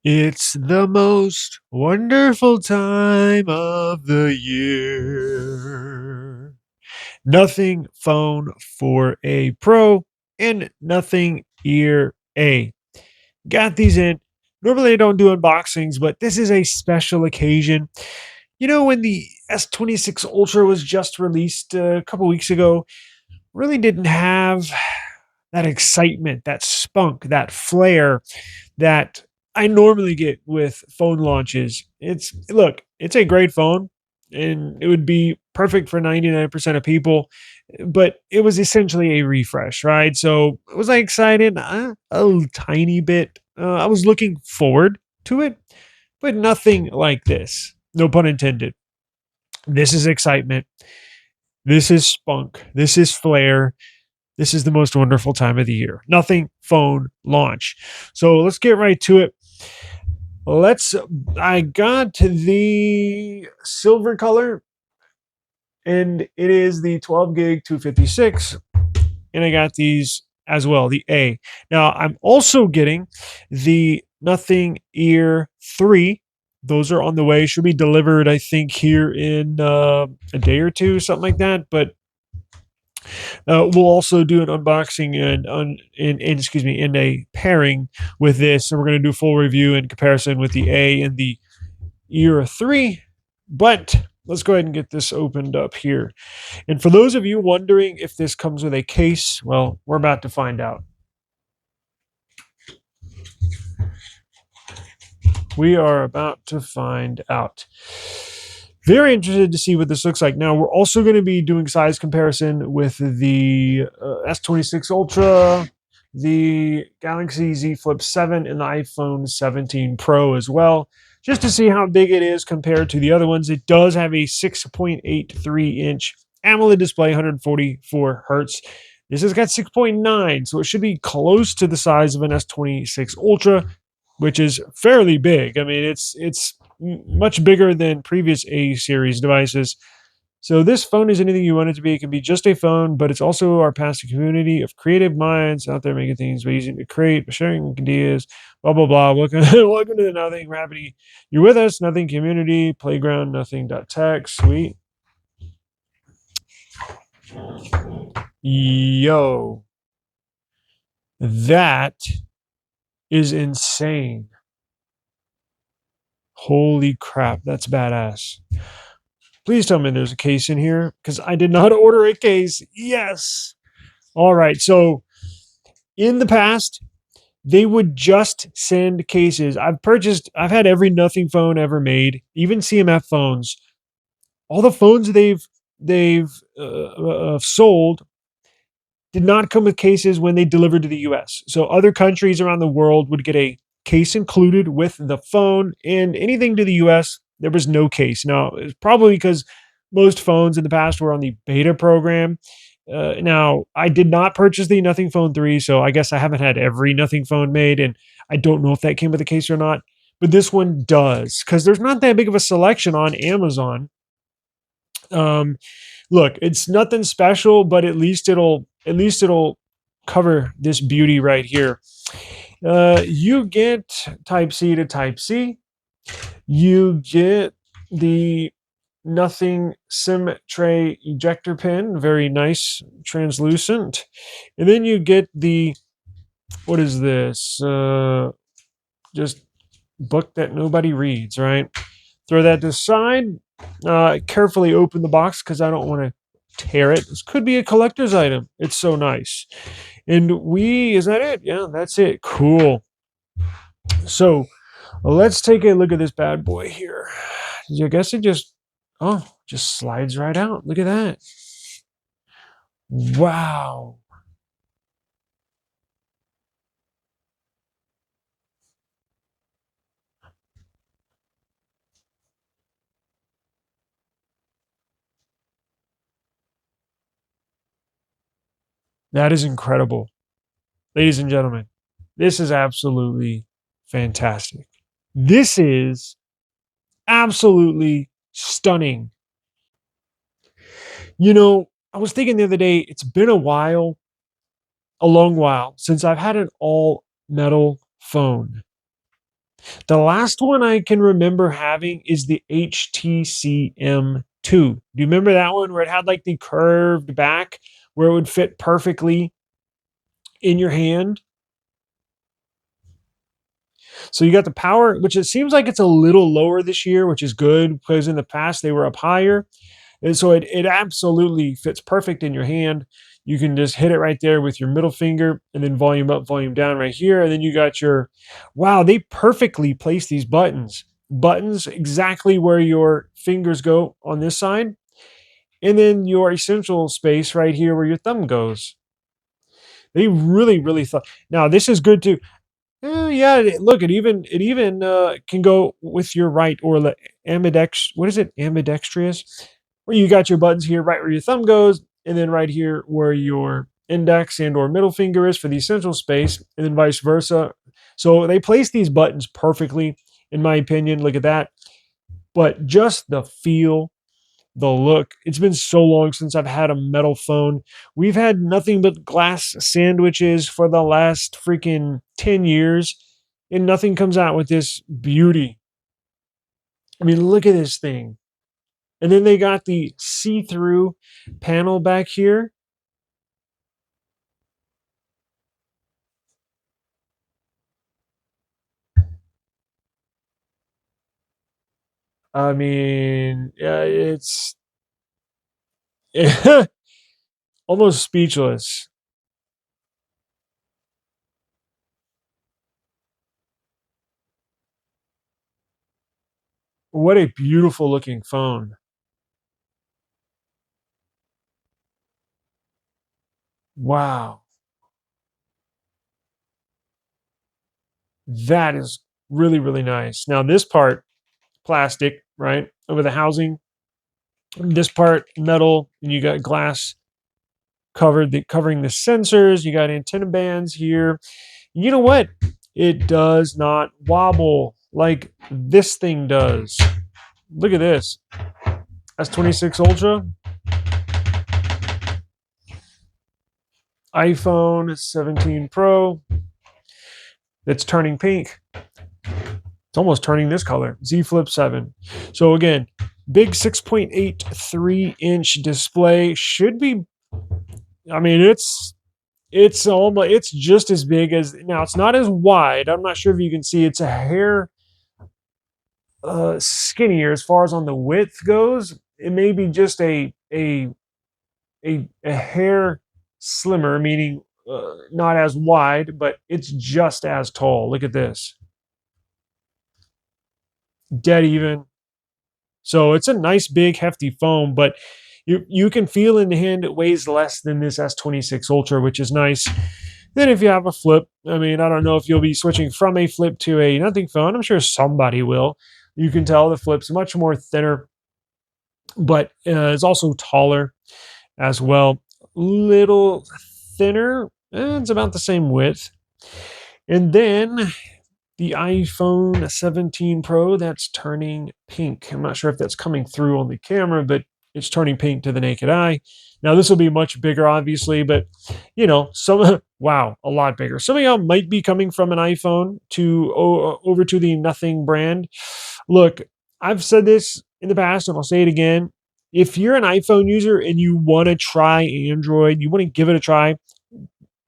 It's the most wonderful time of the year. Nothing phone for a pro and nothing ear A. Got these in. Normally I don't do unboxings, but this is a special occasion. You know, when the S26 Ultra was just released a couple weeks ago, really didn't have that excitement, that spunk, that flair that I normally get with phone launches. It's a great phone and it would be perfect for 99% of people, but it was essentially a refresh, right? So was I excited? A tiny bit. I was looking forward to it, but nothing like this. No pun intended. This is excitement. This is spunk. This is flair. This is the most wonderful time of the year. Nothing phone launch. So let's get right to it. I got the silver color and it is the 12 gig 256. And I got these as well, the A. Now I'm also getting the Nothing Ear 3. Those are on the way. Should be delivered, I think, here in a day or two, something like that. But we'll also do an unboxing in a pairing with this, and we're going to do a full review in comparison with the A and the Era 3. But let's go ahead and get this opened up here. And for those of you wondering if this comes with a case, well, we're about to find out. We are about to find out. Very interested to see what this looks like. Now, we're also going to be doing size comparison with the S26 Ultra, the Galaxy Z Flip 7, and the iPhone 17 Pro as well, just to see how big it is compared to the other ones. It does have a 6.83-inch AMOLED display, 144 hertz. This has got 6.9, so it should be close to the size of an S26 Ultra, which is fairly big. I mean, it's much bigger than previous A series devices. So this phone is anything you want it to be. It can be just a phone, but it's also our passive community of creative minds out there making things easy to create, sharing ideas, blah, blah, blah. Welcome to the Nothing Gravity. You're with us, Nothing Community, Playground, Nothing.tech. Sweet. Yo. That is insane. Holy crap, that's badass. Please tell me there's a case in here because I did not order a case. Yes. All right. So in the past, they would just send cases. I've had every Nothing phone ever made, even CMF phones. All the phones they've sold did not come with cases when they delivered to the US. So other countries around the world would get a case included with the phone, and anything to the US, there was no case. Now, it's probably because most phones in the past were on the beta program. Now, I did not purchase the Nothing Phone 3, so I guess I haven't had every Nothing phone made, and I don't know if that came with a case or not. But this one does, because there's not that big of a selection on Amazon. Um, Look, it's nothing special, but at least it'll cover this beauty right here. You get Type C to Type C. You get the Nothing SIM tray ejector pin, very nice, translucent, and then you get the what is this? Just book that nobody reads, right? Throw that to the side. Carefully open the box because I don't want to tear it. This could be a collector's item. It's so nice. And is that it? Yeah, that's it. Cool. So let's take a look at this bad boy here. I guess it just slides right out. Look at that. Wow. That is incredible. Ladies and gentlemen, this is absolutely fantastic. This is absolutely stunning. You know, I was thinking the other day, it's been a long while, since I've had an all metal phone. The last one I can remember having is the HTC M2. Do you remember that one where it had like the curved back where it would fit perfectly in your hand? So you got the power, which it seems like it's a little lower this year, which is good because in the past they were up higher. And so it absolutely fits perfect in your hand. You can just hit it right there with your middle finger and then volume up, volume down right here. And then you got your, wow, they perfectly place these buttons. Buttons exactly where your fingers go on this side. And then your essential space right here where your thumb goes. They really, really thought. Now, this is good too. Yeah, look, it even can go with your right or ambidex. What is it? Ambidextrous, where you got your buttons here, right where your thumb goes, and then right here where your index and or middle finger is for the essential space, and then vice versa. So they place these buttons perfectly, in my opinion. Look at that. But just the feel, the look. It's been so long since I've had a metal phone. We've had nothing but glass sandwiches for the last freaking 10 years, and nothing comes out with this beauty. I mean, look at this thing. And then they got the see-through panel back here. I mean, yeah, it's almost speechless. What a beautiful looking phone. Wow. That is really, really nice. Now, this part, plastic, right, over the housing. This part, metal, and you got glass covering the sensors. You got antenna bands here. You know what? It does not wobble like this thing does. Look at this. S26 Ultra, iPhone 17 Pro. It's turning pink. It's almost turning this color. Z Flip 7. So again, big 6.83-inch display should be. I mean, it's just as big as now. It's not as wide. I'm not sure if you can see. It's a hair skinnier as far as on the width goes. It may be just a hair slimmer, meaning not as wide, but it's just as tall. Look at this, dead even. So it's a nice, big, hefty phone, but you can feel in the hand it weighs less than this S26 Ultra, which is nice. Then if you have a flip, I mean, I don't know if you'll be switching from a flip to a nothing phone. I'm sure somebody will. You can tell the flip's much more thinner, but it's also taller as well. Little thinner. It's about the same width. And then the iPhone 17 Pro, that's turning pink. I'm not sure if that's coming through on the camera, but it's turning pink to the naked eye. Now, this will be much bigger, obviously, but, you know, wow, a lot bigger. Some of y'all might be coming from an iPhone to over to the Nothing brand. Look, I've said this in the past, and I'll say it again. If you're an iPhone user and you want to try Android, you want to give it a try,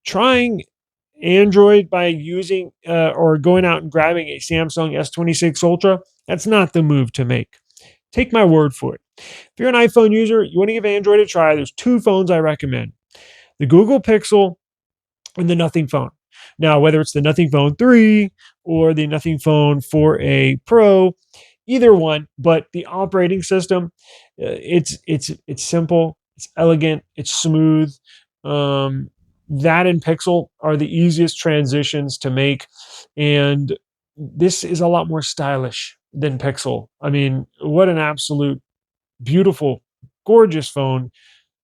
trying Android by using or going out and grabbing a Samsung S26 Ultra, that's not the move to make. Take my word for it. If you're an iPhone user, you want to give Android a try, there's two phones I recommend. The Google Pixel and the Nothing phone. Now, whether it's the Nothing Phone 3 or the Nothing Phone 4A Pro, either one, but the operating system, it's simple, it's elegant, it's smooth. That and Pixel are the easiest transitions to make, and this is a lot more stylish than Pixel. I mean, what an absolute beautiful, gorgeous phone.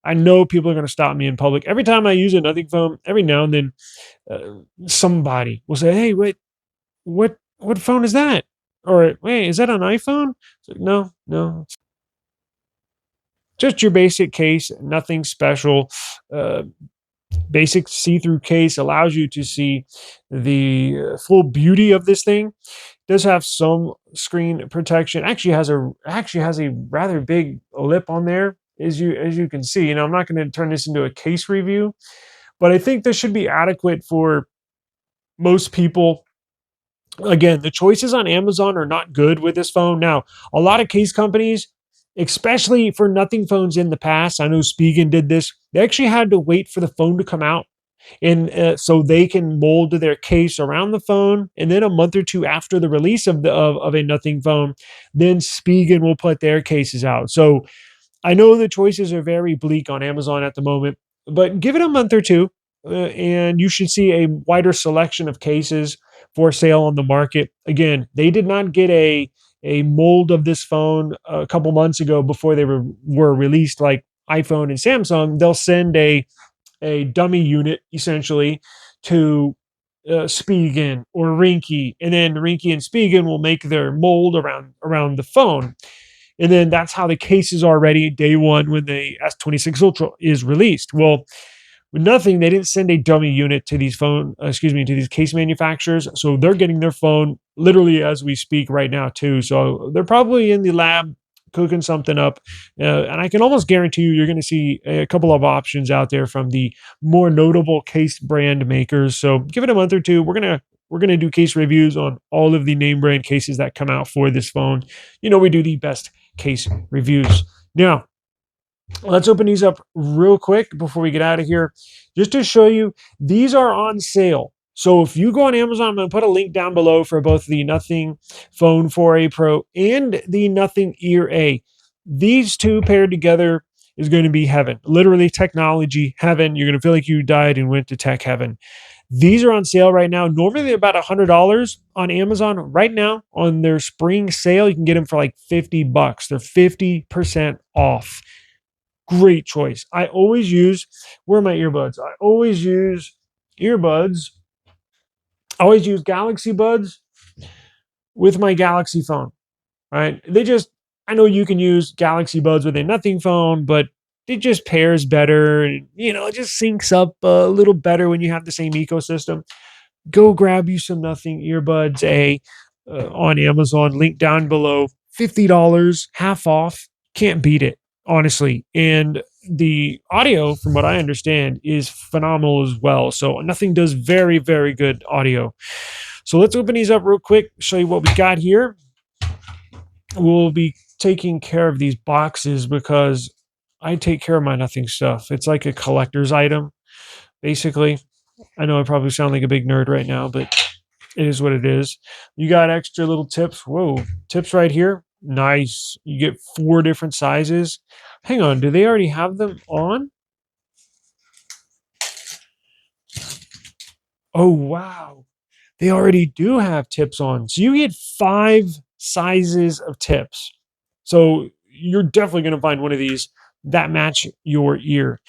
I know people are going to stop me in public. Every time I use a Nothing phone, every now and then, somebody will say, "Hey, wait, what phone is that?" Or, "Wait, is that an iPhone?" It's like, no, no, just your basic case, nothing special. Basic see-through case allows you to see the full beauty of this thing. Does have some screen protection. Actually has a rather big lip on there, as you can see. I'm not going to turn this into a case review, but I think this should be adequate for most people. Again, the choices on Amazon are not good with this phone. Now, a lot of case companies, especially for nothing phones in the past, I know Spigen did this. They actually had to wait for the phone to come out, and so they can mold their case around the phone. And then a month or two after the release of a nothing phone, then Spigen will put their cases out. So I know the choices are very bleak on Amazon at the moment, but give it a month or two, and you should see a wider selection of cases for sale on the market. Again, they did not get a mold of this phone a couple months ago before they were released like iPhone and Samsung. They'll send a dummy unit essentially to Spigen or Rinky, and then Rinky and Spigen will make their mold around the phone. And then that's how the cases are ready day one when the S23 Ultra is released. Well, with nothing, they didn't send a dummy unit to these to these case manufacturers. So they're getting their phone literally as we speak right now too. So they're probably in the lab cooking something up. And I can almost guarantee you're going to see a couple of options out there from the more notable case brand makers. So give it a month or two. We're gonna do case reviews on all of the name brand cases that come out for this phone. We do the best case reviews. Now, let's open these up real quick before we get out of here, just to show you these are on sale. So if you go on Amazon, I'm going to put a link down below for both the Nothing Phone 4a Pro and the Nothing Ear A. These two paired together is going to be heaven, literally technology heaven. You're going to feel like you died and went to tech heaven. These are on sale right now. Normally they're about $100 on Amazon. Right now on their spring sale, you can get them for like $50. They're 50% off. Great choice. I always use, where are my earbuds? I always use earbuds. I always use Galaxy buds with my Galaxy phone, right? I know you can use Galaxy buds with a nothing phone, but it just pairs better. And, it just syncs up a little better when you have the same ecosystem. Go grab you some nothing earbuds on Amazon, link down below. $50, half off. Can't beat it, honestly. And the audio, from what I understand, is phenomenal as well. So nothing does very, very good audio. So let's open these up real quick, show you what we got here. We'll be taking care of these boxes because I take care of my nothing stuff. It's like a collector's item, basically. I know I probably sound like a big nerd right now, but it is what it is. You got extra little tips. Whoa, tips right here. Nice. You get 4 different sizes. Hang on, do they already have them on? Oh, wow. They already do have tips on. So you get 5 sizes of tips. So you're definitely going to find one of these that match your ear.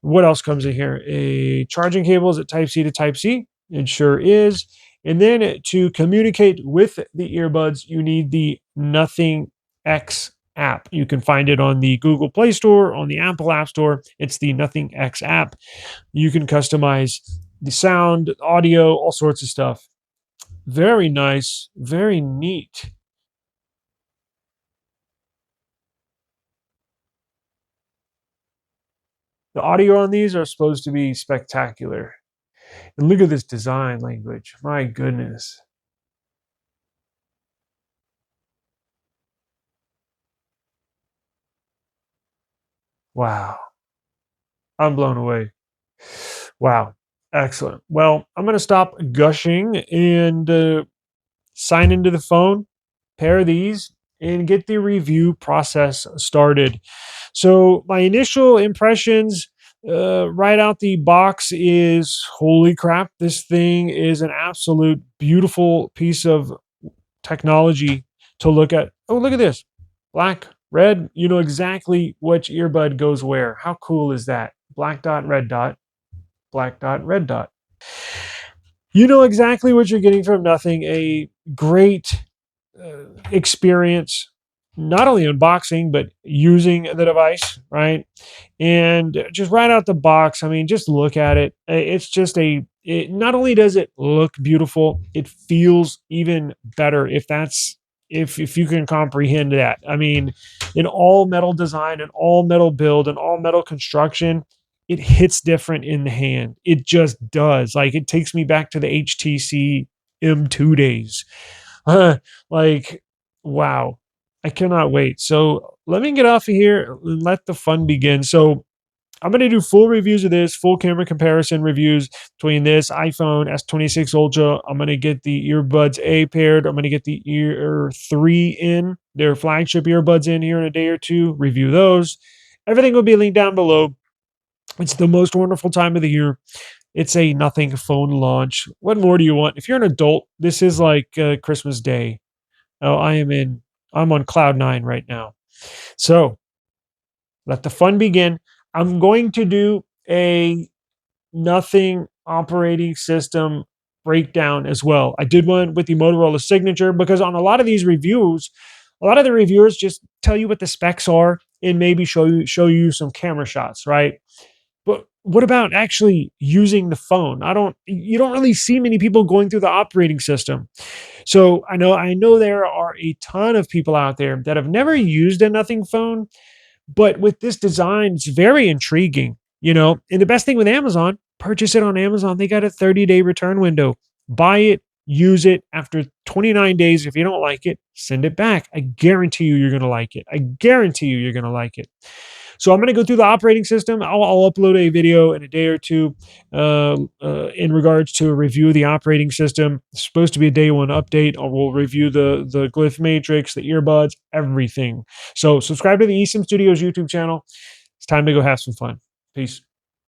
What else comes in here? A charging cable. Is it Type-C to Type-C? It sure is. And then to communicate with the earbuds, you need the Nothing X app. You can find it on the Google Play Store, on the Apple App Store. It's the Nothing X app. You can customize the sound, audio, all sorts of stuff. Very nice, very neat. The audio on these are supposed to be spectacular. And look at this design language. My goodness. Wow. I'm blown away. Wow. Excellent. Well, I'm going to stop gushing and sign into the phone, pair these, and get the review process started. So my initial impressions right out the box is, holy crap, this thing is an absolute beautiful piece of technology to look at. Oh, look at this. Black, red. You know exactly which earbud goes where. How cool is that? Black dot, red dot, black dot, red dot. You know exactly what you're getting from nothing. A great experience, not only unboxing, but using the device, right? And just right out the box, I mean, just look at it. It's just a it not only does it look beautiful, it feels even better if you can comprehend that. I mean, an all metal design, an all metal build, an all metal construction, it hits different in the hand. It just does. Like it takes me back to the HTC M2 days. Like, wow. I cannot wait. So let me get off of here and let the fun begin. So I'm going to do full reviews of this, full camera comparison reviews between this iPhone S26 Ultra. I'm going to get the earbuds A paired. I'm going to get the Ear 3 in, their flagship earbuds in here in a day or two, review those. Everything will be linked down below. It's the most wonderful time of the year. It's a nothing phone launch. What more do you want? If you're an adult, this is like Christmas Day. Oh, I'm on cloud nine right now. So let the fun begin. I'm going to do a nothing operating system breakdown as well. I did one with the Motorola Signature because on a lot of these reviews, a lot of the reviewers just tell you what the specs are and maybe show you some camera shots, right? But what about actually using the phone? You don't really see many people going through the operating system. So I know there are a ton of people out there that have never used a nothing phone, but with this design, it's very intriguing, you know. And the best thing with Amazon, purchase it on Amazon. They got a 30-day return window. Buy it, use it. After 29 days, if you don't like it, send it back. I guarantee you you're going to like it. I guarantee you you're going to like it. So I'm going to go through the operating system. I'll upload a video in a day or two in regards to a review of the operating system. It's supposed to be a day one update. We'll review the glyph matrix, the earbuds, everything. So subscribe to the eSIMstudios YouTube channel. It's time to go have some fun. Peace.